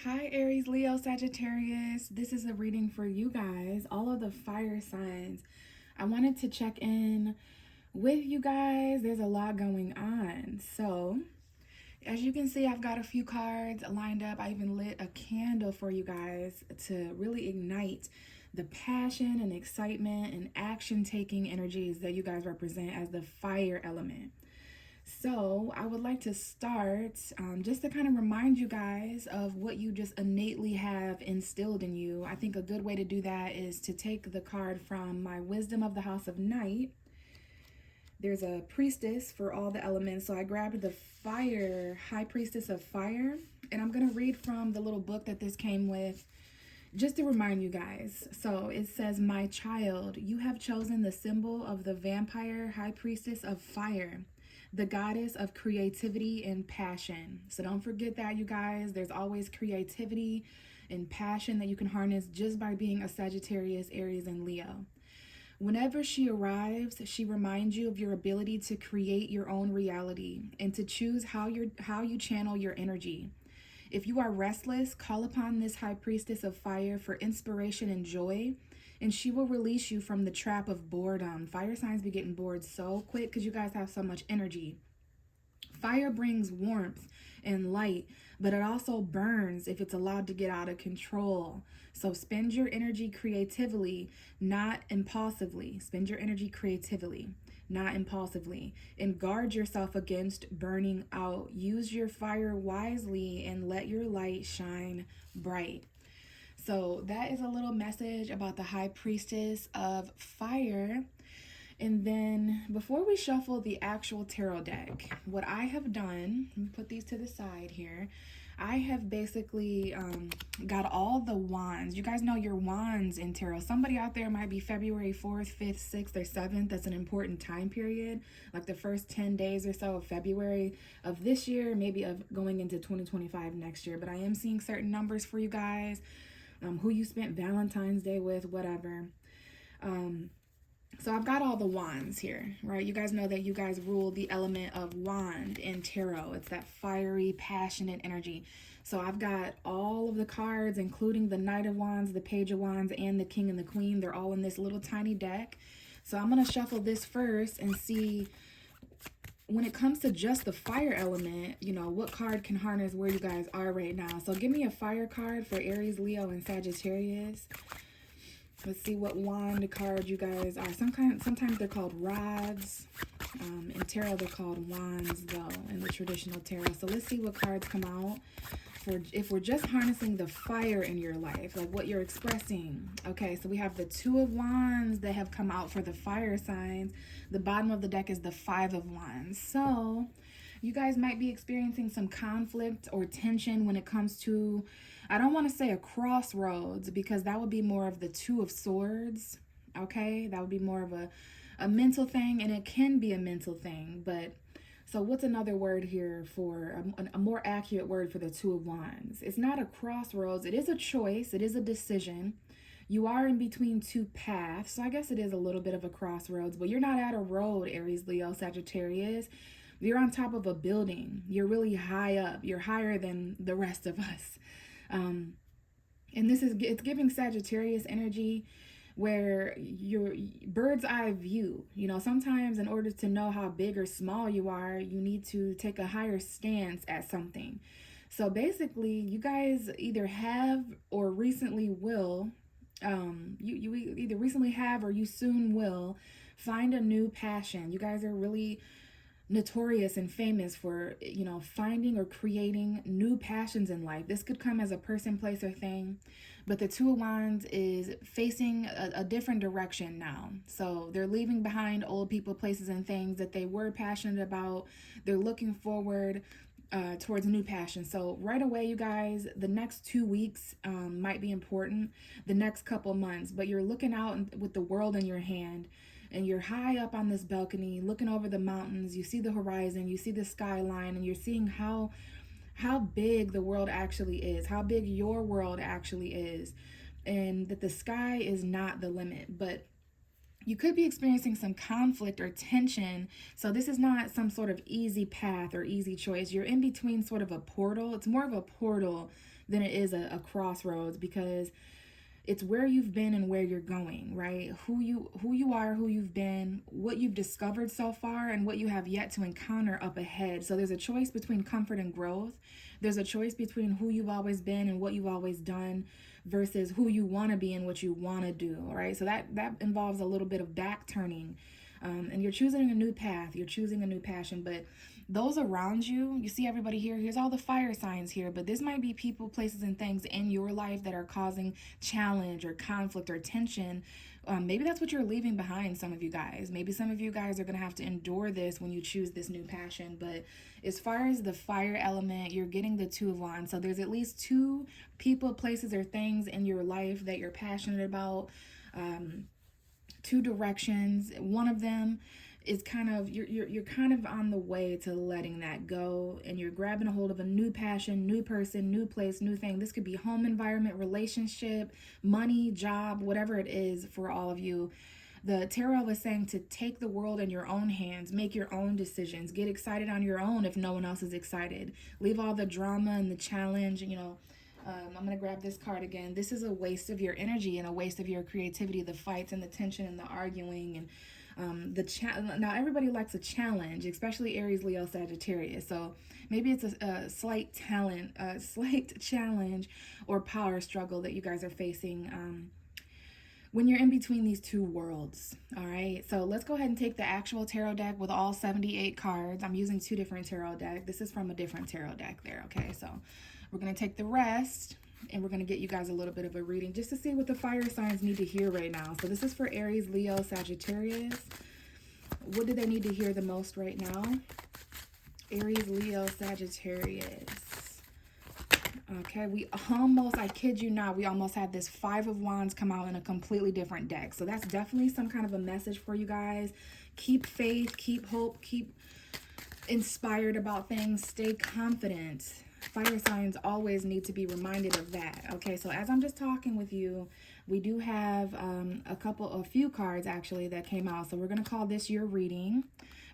Hi, Aries Leo Sagittarius. This is a reading for you guys, all of the fire signs. I wanted to check in with you guys. There's a lot going on. So, as you can see, I've got a few cards lined up. I even lit a candle for you guys to really ignite the passion and excitement and action taking energies that you guys represent as the fire element. So, I would like to start just to kind of remind you guys of what you just innately have instilled in you. I think a good way to do that is to take the card from my Wisdom of the House of Night. There's a priestess for all the elements. So, I grabbed the fire, High Priestess of Fire, and I'm going to read from the little book that this came with just to remind you guys. So, it says, "My child, you have chosen the symbol of the vampire High Priestess of Fire, the goddess of creativity and passion." So don't forget that, you guys. There's always creativity and passion that you can harness just by being a Sagittarius, Aries, and Leo. Whenever she arrives, she reminds you of your ability to create your own reality and to choose how you channel your energy. If you are restless, call upon this High Priestess of Fire for inspiration and joy, and she will release you from the trap of boredom. Fire signs be getting bored so quick because you guys have so much energy. Fire brings warmth and light, but it also burns if it's allowed to get out of control. So spend your energy creatively, not impulsively. Spend your energy creatively, not impulsively. And guard yourself against burning out. Use your fire wisely and let your light shine bright. So that is a little message about the High Priestess of Fire. And then before we shuffle the actual tarot deck, what I have done, let me put these to the side here. I have basically got all the wands. You guys know your wands in tarot. Somebody out there might be February 4th, 5th, 6th, or 7th. That's an important time period, like the first 10 days or so of February of this year, maybe of going into 2025 next year. But I am seeing certain numbers for you guys, who you spent Valentine's Day with, whatever. So I've got all the wands here, right? You guys know that you guys rule the element of wand in tarot. It's that fiery, passionate energy. So I've got all of the cards, including the Knight of Wands, the Page of Wands, and the King and the Queen. They're all in this little tiny deck. So I'm going to shuffle this first and see, when it comes to just the fire element, what card can harness where you guys are right now. So give me a fire card for Aries, Leo, and Sagittarius. Let's see what wand card you guys are. Sometimes they're called rods. In tarot, they're called wands, though, in the traditional tarot. So let's see what cards come out for if we're just harnessing the fire in your life, like what you're expressing. Okay, so we have the Two of Wands that have come out for the fire signs. The bottom of the deck is the Five of Wands. So you guys might be experiencing some conflict or tension when it comes to, I don't want to say a crossroads, because that would be more of the Two of Swords. Okay, that would be more of a mental thing, and it can be a mental thing. But so what's another word here for a more accurate word for the Two of Wands? It's not a crossroads. It is a choice. It is a decision. You are in between two paths. So I guess it is a little bit of a crossroads, but you're not at a road, Aries, Leo, Sagittarius. You're on top of a building. You're really high up. You're higher than the rest of us. And it's giving Sagittarius energy, where your bird's eye view. Sometimes in order to know how big or small you are, you need to take a higher stance at something. So basically, you guys either have or recently will, you either recently have or you soon will find a new passion. You guys are really notorious and famous for finding or creating new passions in life. This could come as a person, place, or thing, but the Two of Wands is facing a different direction now. So they're leaving behind old people, places, and things that they were passionate about. They're looking forward towards a new passion. So right away, you guys, the next 2 weeks might be important, the next couple months, but you're looking out with the world in your hand, and you're high up on this balcony looking over the mountains. You see the horizon, you see the skyline, and you're seeing how big the world actually is, how big your world actually is, and that the sky is not the limit. But You could be experiencing some conflict or tension. So this is not some sort of easy path or easy choice. You're in between sort of a portal. It's more of a portal than it is a crossroads, because it's where you've been and where you're going, right? Who you are, who you've been, what you've discovered so far, and what you have yet to encounter up ahead. So there's a choice between comfort and growth. There's a choice between who you've always been and what you've always done versus who you want to be and what you want to do, right? So that involves a little bit of back turning. And you're choosing a new path, you're choosing a new passion. But those around you, you see everybody here, here's all the fire signs here, but this might be people, places, and things in your life that are causing challenge or conflict or tension. Maybe that's what you're leaving behind, some of you guys. Maybe some of you guys are going to have to endure this when you choose this new passion. But as far as the fire element, you're getting the Two of Wands. So there's at least two people, places, or things in your life that you're passionate about. Two directions. One of them is kind of, you're kind of on the way to letting that go, and you're grabbing a hold of a new passion, new person, new place, new thing. This could be home environment, relationship, money, job, whatever it is for all of you. The tarot is saying to take the world in your own hands, make your own decisions, get excited on your own if no one else is excited, leave all the drama and the challenge, I'm going to grab this card again. This is a waste of your energy and a waste of your creativity, the fights and the tension and the arguing and now everybody likes a challenge, especially Aries, Leo, Sagittarius. So maybe it's a slight challenge or power struggle that you guys are facing when you're in between these two worlds. All right, so let's go ahead and take the actual tarot deck with all 78 cards. I'm using two different tarot decks. This is from a different tarot deck there. Okay, so we're going to take the rest and we're going to get you guys a little bit of a reading just to see what the fire signs need to hear right now. So this is for Aries, Leo, Sagittarius. What do they need to hear the most right now? Aries, Leo, Sagittarius. Okay, I kid you not, we almost had this Five of Wands come out in a completely different deck. So that's definitely some kind of a message for you guys. Keep faith, keep hope, keep inspired about things, stay confident. Fire signs always need to be reminded of that. Okay, so as I'm just talking with you, we do have a few cards actually that came out. So we're going to call this your reading.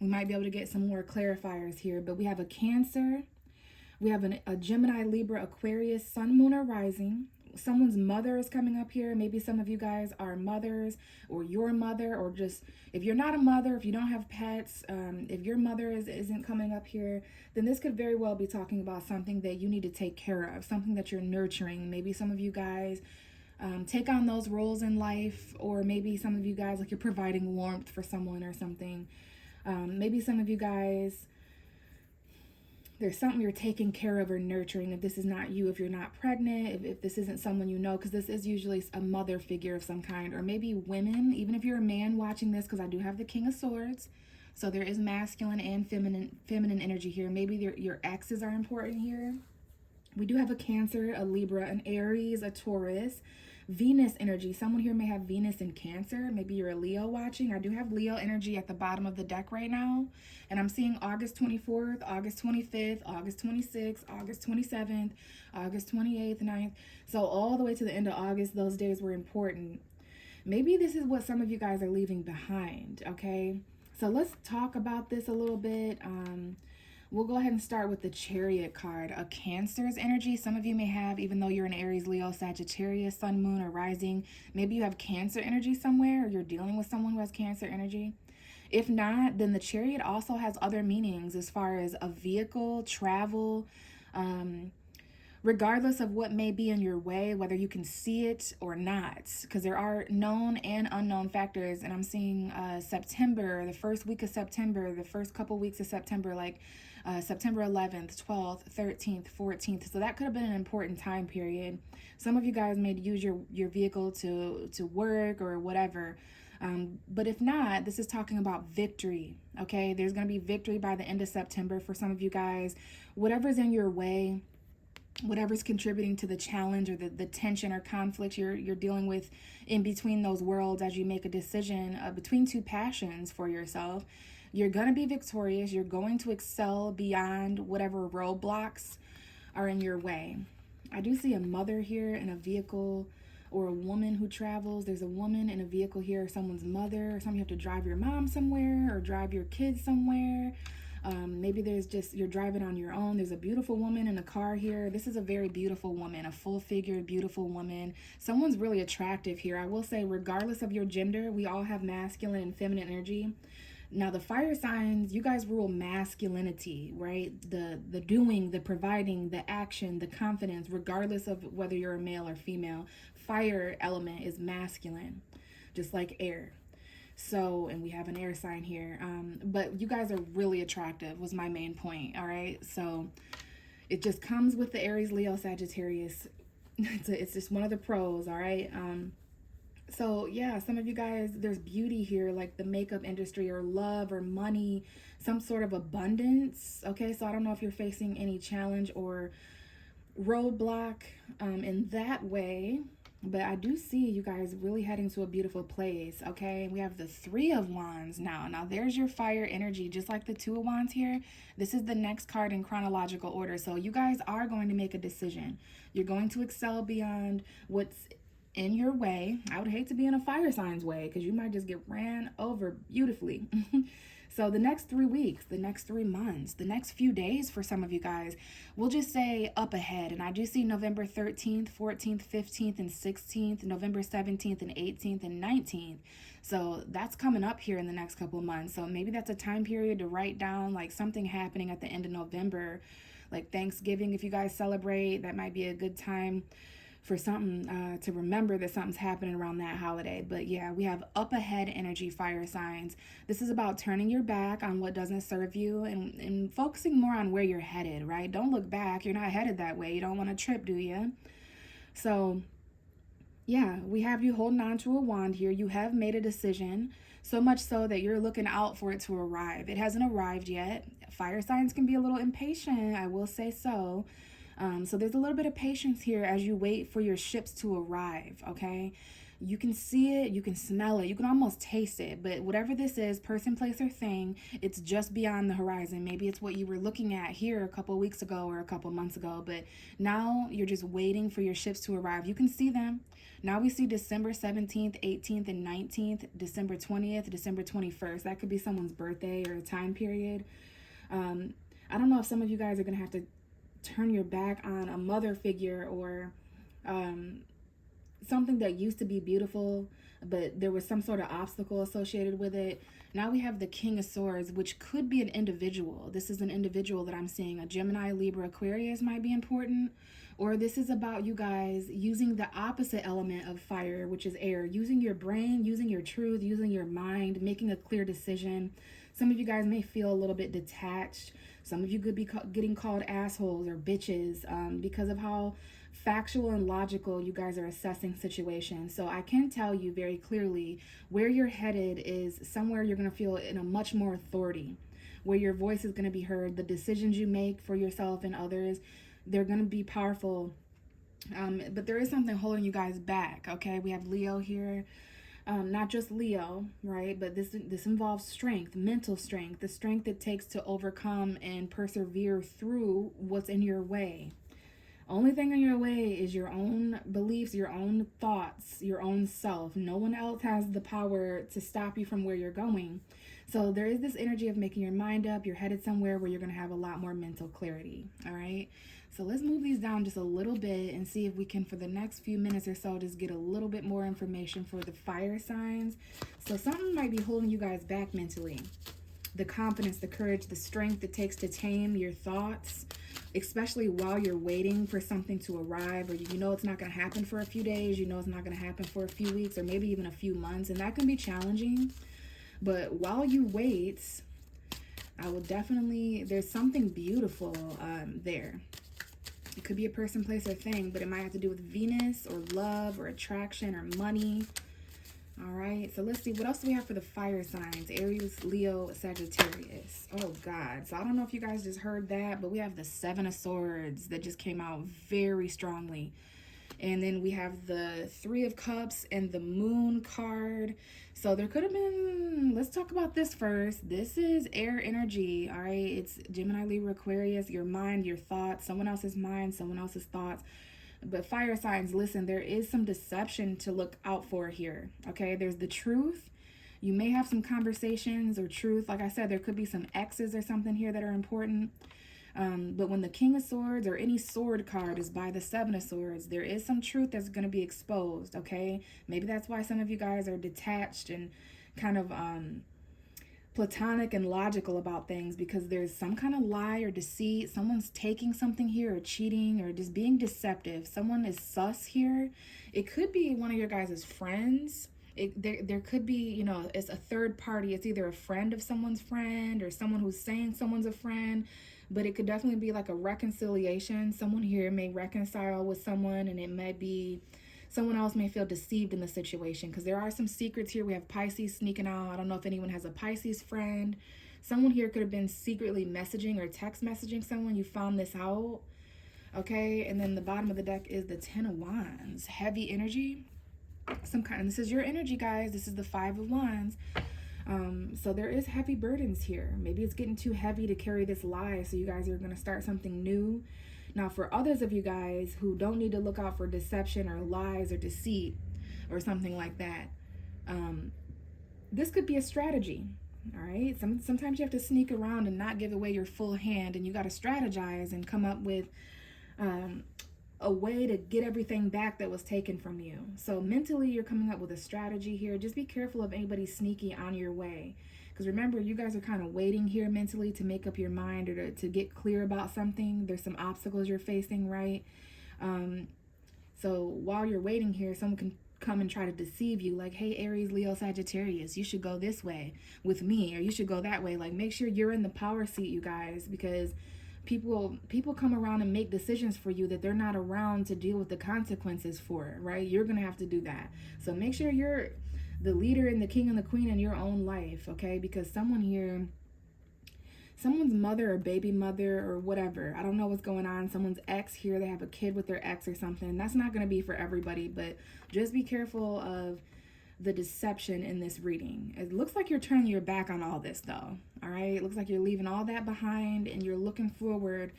We might be able to get some more clarifiers here, but we have a Cancer. We have a Gemini, Libra, Aquarius, Sun, Moon, or Rising. Someone's mother is coming up here. Maybe some of you guys are mothers, or your mother, or just if you're not a mother, if you don't have pets, if your mother isn't coming up here, then this could very well be talking about something that you need to take care of, something that you're nurturing. Maybe some of you guys take on those roles in life, or maybe some of you guys, like, you're providing warmth for someone or something. Maybe some of you guys, there's something you're taking care of or nurturing. If this is not you, if you're not pregnant, if this isn't someone you know, because this is usually a mother figure of some kind, or maybe women, even if you're a man watching this, because I do have the King of Swords. So there is masculine and feminine energy here. Maybe your exes are important here. We do have a Cancer, a Libra, an Aries, a Taurus, Venus energy. Someone here may have Venus in Cancer. Maybe you're a Leo watching. I do have Leo energy at the bottom of the deck right now. And I'm seeing August 24th, August 25th, August 26th, August 27th, August 28th, 9th. So all the way to the end of August, those days were important. Maybe this is what some of you guys are leaving behind, okay? So let's talk about this a little bit. We'll go ahead and start with the Chariot card, a Cancer's energy. Some of you may have, even though you're an Aries, Leo, Sagittarius, Sun, Moon, or Rising, maybe you have Cancer energy somewhere, or you're dealing with someone who has Cancer energy. If not, then the Chariot also has other meanings as far as a vehicle, travel, regardless of what may be in your way, whether you can see it or not, because there are known and unknown factors. And I'm seeing September, the first week of September, the first couple weeks of September, like September 11th, 12th, 13th, 14th. So that could have been an important time period. Some of you guys may use your vehicle to work or whatever. But if not, this is talking about victory. Okay, there's going to be victory by the end of September for some of you guys. Whatever's in your way, whatever's contributing to the challenge or the tension or conflict you're dealing with in between those worlds as you make a decision between two passions for yourself, you're going to be victorious. You're going to excel beyond whatever roadblocks are in your way. I do see a mother here in a vehicle or a woman who travels. There's a woman in a vehicle here, someone's mother, or something. You have to drive your mom somewhere or drive your kids somewhere. Maybe there's just, you're driving on your own. There's a beautiful woman in a car here. This is a very beautiful woman, a full-figured, beautiful woman. Someone's really attractive here. I will say, regardless of your gender, we all have masculine and feminine energy. Now, the fire signs, you guys rule masculinity, right? The doing, the providing, the action, the confidence, regardless of whether you're a male or female. Fire element is masculine, just like air. So, and we have an air sign here. But you guys are really attractive was my main point, all right? So it just comes with the Aries Leo Sagittarius. It's just one of the pros, all right? So yeah, some of you guys, there's beauty here, like the makeup industry or love or money, some sort of abundance, okay? So I don't know if you're facing any challenge or roadblock in that way, but I do see you guys really heading to a beautiful place, okay? We have the Three of Wands now. Now there's your fire energy, just like the Two of Wands here. This is the next card in chronological order. So you guys are going to make a decision. You're going to excel beyond what's in your way. I would hate to be in a fire sign's way because you might just get ran over beautifully. So the next 3 weeks, the next 3 months, the next few days for some of you guys, we'll just say up ahead. And I do see November 13th, 14th, 15th, and 16th, November 17th and 18th and 19th. So that's coming up here in the next couple of months. So maybe that's a time period to write down like something happening at the end of November, like Thanksgiving. If you guys celebrate, that might be a good time for something to remember that something's happening around that holiday. But yeah, we have up ahead energy, fire signs. This is about turning your back on what doesn't serve you and focusing more on where you're headed, right? Don't look back. You're not headed that way. You don't want to trip, do you? So yeah, we have you holding on to a wand here. You have made a decision, so much so that you're looking out for it to arrive. It hasn't arrived yet. Fire signs can be a little impatient, I will say so. So there's a little bit of patience here as you wait for your ships to arrive, okay? You can see it, you can smell it, you can almost taste it, but whatever this is, person, place, or thing, it's just beyond the horizon. Maybe it's what you were looking at here a couple weeks ago or a couple months ago, but now you're just waiting for your ships to arrive. You can see them. Now we see December 17th, 18th, and 19th, December 20th, December 21st. That could be someone's birthday or a time period. I don't know if some of you guys are going to have to turn your back on a mother figure or something that used to be beautiful, but there was some sort of obstacle associated with it. Now we have the King of Swords, which could be an individual. This is an individual that I'm seeing. A Gemini, Libra, Aquarius might be important. Or this is about you guys using the opposite element of fire, which is air. Using your brain, using your truth, using your mind, making a clear decision. Some of you guys may feel a little bit detached. Some of you could be getting called assholes or bitches because of how factual and logical you guys are assessing situations. So I can tell you very clearly where you're headed is somewhere you're going to feel in a much more authority, where your voice is going to be heard. The decisions you make for yourself and others, they're going to be powerful. But there is something holding you guys back, okay? We have Leo here. Not just Leo, right? But this involves strength, mental strength, the strength it takes to overcome and persevere through what's in your way. Only thing in your way is your own beliefs, your own thoughts, your own self. No one else has the power to stop you from where you're going. So there is this energy of making your mind up. You're headed somewhere where you're going to have a lot more mental clarity, all right? So let's move these down just a little bit and see if we can, for the next few minutes or so, just get a little bit more information for the fire signs. So something might be holding you guys back mentally. The confidence, the courage, the strength it takes to tame your thoughts, especially while you're waiting for something to arrive, or you know it's not going to happen for a few days, you know it's not going to happen for a few weeks, or maybe even a few months, and that can be challenging. But while you wait, I will definitely, there's something beautiful there. It could be a person, place, or thing, but it might have to do with Venus or love or attraction or money. All right, so let's see. What else do we have for the fire signs? Aries, Leo, Sagittarius. Oh, God. So I don't know if you guys just heard that, but we have the Seven of Swords that just came out very strongly. And then we have the Three of Cups and the Moon card. So there could have been, let's talk about this first. This is air energy, all right? It's Gemini, Libra, Aquarius, your mind, your thoughts, someone else's mind, someone else's thoughts. But fire signs, listen, there is some deception to look out for here. Okay, there's the truth. You may have some conversations or truth. Like I said, there could be some X's or something here that are important. But when the King of Swords or any sword card is by the Seven of Swords, there is some truth that's going to be exposed, okay? Maybe that's why some of you guys are detached and kind of platonic and logical about things, because there's some kind of lie or deceit. Someone's taking something here or cheating or just being deceptive. Someone is sus here. It could be one of your guys' friends. There could be, you know, it's a third party. It's either a friend of someone's friend or someone who's saying someone's a friend. But it could definitely be like a reconciliation. Someone here may reconcile with someone, and it might be someone else may feel deceived in the situation, because there are some secrets here. We have Pisces sneaking out. I don't know if anyone has a Pisces friend. Someone here could have been secretly messaging or text messaging someone. You found this out. Okay, and then the bottom of the deck is the Ten of Wands. Heavy energy. This is your energy, guys. This is the Five of Wands. So there is heavy burdens here. Maybe it's getting too heavy to carry this lie, so you guys are going to start something new. Now, for others of you guys who don't need to look out for deception or lies or deceit or something like that, this could be a strategy. All right. Sometimes you have to sneak around and not give away your full hand, and you got to strategize and come up with a way to get everything back that was taken from you. So mentally, you're coming up with a strategy here. Just be careful of anybody sneaky on your way. Because remember, you guys are kind of waiting here mentally to make up your mind or to get clear about something. There's some obstacles you're facing, right? So while you're waiting here, someone can come and try to deceive you, like, hey, Aries, Leo, Sagittarius, you should go this way with me, or you should go that way. Like, make sure you're in the power seat, you guys, because people come around and make decisions for you that they're not around to deal with the consequences for, right? You're gonna have to do that. So make sure you're the leader and the king and the queen in your own life, okay? Because someone here, someone's mother or baby mother or whatever, I don't know what's going on, someone's ex here, they have a kid with their ex or something. That's not going to be for everybody, but just be careful of the deception in this reading. It looks like you're turning your back on all this, though. All right, it looks like you're leaving all that behind and you're looking forward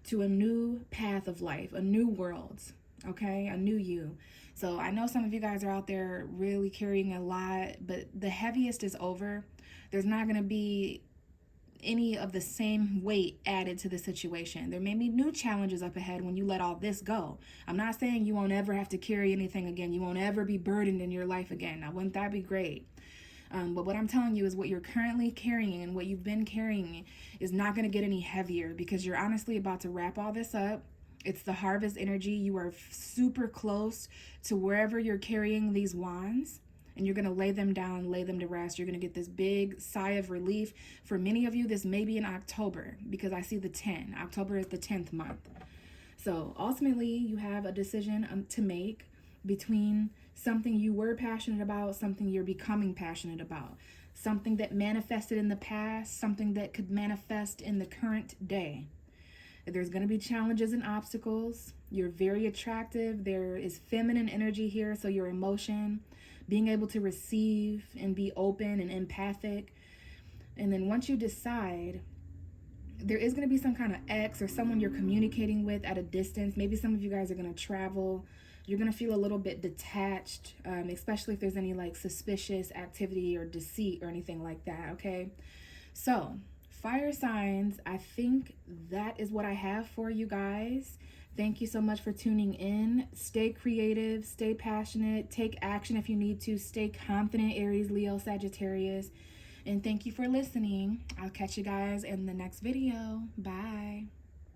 to a new path of life, a new world, okay, a new you. So I know some of you guys are out there really carrying a lot, but the heaviest is over. There's not going to be any of the same weight added to the situation. There may be new challenges up ahead when you let all this go. I'm not saying you won't ever have to carry anything again. You won't ever be burdened in your life again. Now, wouldn't that be great? But what I'm telling you is what you're currently carrying and what you've been carrying is not going to get any heavier, because you're honestly about to wrap all this up. It's the harvest energy. You are super close to wherever you're carrying these wands, and you're going to lay them down, lay them to rest. You're going to get this big sigh of relief. For many of you, this may be in October, because I see the 10. October is the 10th month. So ultimately, you have a decision to make between something you were passionate about, something you're becoming passionate about, something that manifested in the past, something that could manifest in the current day. There's going to be challenges and obstacles. You're very attractive. There is feminine energy here, so your emotion, being able to receive and be open and empathic. And then once you decide, there is going to be some kind of ex or someone you're communicating with at a distance. Maybe some of you guys are going to travel. You're going to feel a little bit detached, especially if there's any like suspicious activity or deceit or anything like that, okay? So, fire signs, I think that is what I have for you guys. Thank you so much for tuning in. Stay creative, stay passionate, take action if you need to, stay confident, Aries, Leo, Sagittarius. And thank you for listening. I'll catch you guys in the next video. Bye.